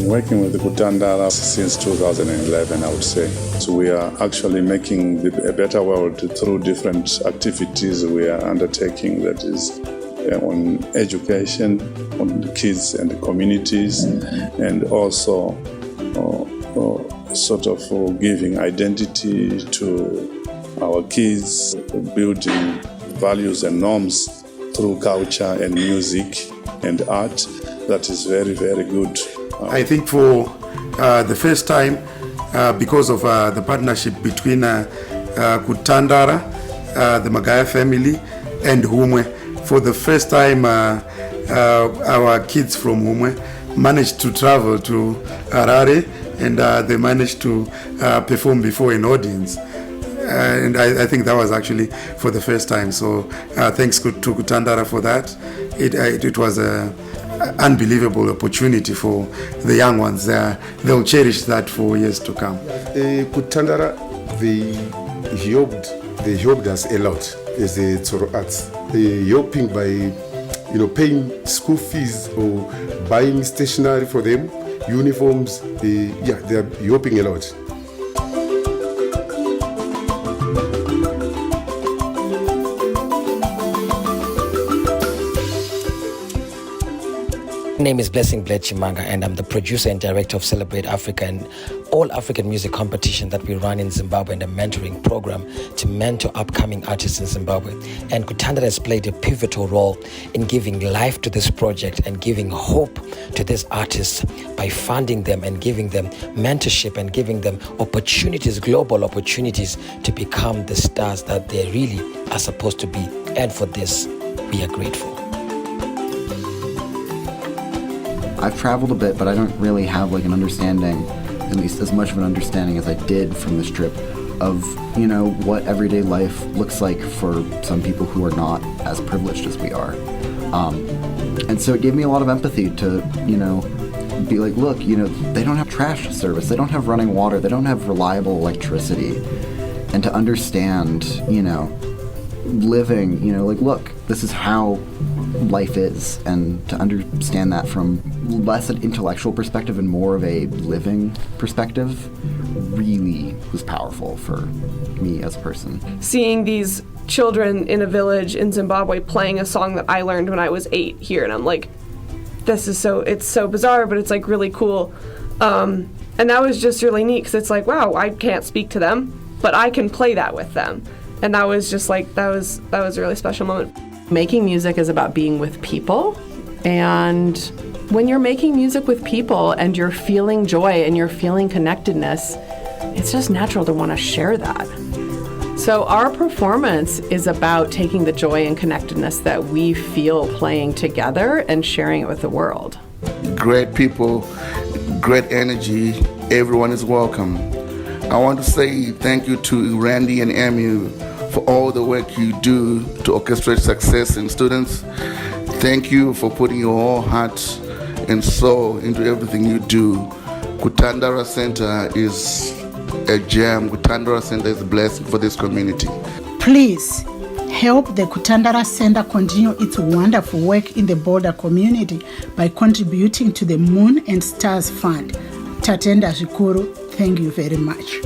been working with the Kutandara since 2011, I would say. So we are actually making a better world through different activities we are undertaking, that is on education, on the kids and the communities, and also sort of giving identity to our kids, building values and norms through culture and music and art. That is very, very good. I think for the first time, because of the partnership between Kutandara, the Magaya family, and Humwe, for the first time our kids from Humwe managed to travel to Harare, and they managed to perform before an audience. And I think that was actually for the first time. So thanks to Kutandara for that. It was an unbelievable opportunity for the young ones. They'll cherish that for years to come. Kutandara, they helped us a lot as the Tsoro Arts. They helping by paying school fees or buying stationery for them, uniforms. They are helping a lot. My name is Blessing Bled Chimanga, and I'm the producer and director of Celebrate Africa, an all-African music competition that we run in Zimbabwe, and a mentoring program to mentor upcoming artists in Zimbabwe. And Kutandara has played a pivotal role in giving life to this project and giving hope to these artists by funding them and giving them mentorship and giving them opportunities, global opportunities, to become the stars that they really are supposed to be. And for this, we are grateful. I've traveled a bit, but I don't really have an understanding, at least as much of an understanding as I did from this trip, of, what everyday life looks like for some people who are not as privileged as we are. And so it gave me a lot of empathy to, be like, look, they don't have trash service, they don't have running water, they don't have reliable electricity. And to understand, living, look, this is how life is, and to understand that from less an intellectual perspective and more of a living perspective really was powerful for me as a person. Seeing these children in a village in Zimbabwe playing a song that I learned when I was 8 here, and I'm like, it's so bizarre, but it's really cool. And that was just really neat, because it's wow, I can't speak to them, but I can play that with them. And that was just that was a really special moment. Making music is about being with people, and when you're making music with people and you're feeling joy and you're feeling connectedness, it's just natural to want to share that. So our performance is about taking the joy and connectedness that we feel playing together and sharing it with the world. Great people, great energy, everyone is welcome. I want to say thank you to Randy and Emu for all the work you do to orchestrate success in students. Thank you for putting your whole heart and soul into everything you do. Kutandara Center is a gem. Kutandara Center is a blessing for this community. Please help the Kutandara Center continue its wonderful work in the border community by contributing to the Moon and Stars Fund. Tatenda Zvikuru, thank you very much.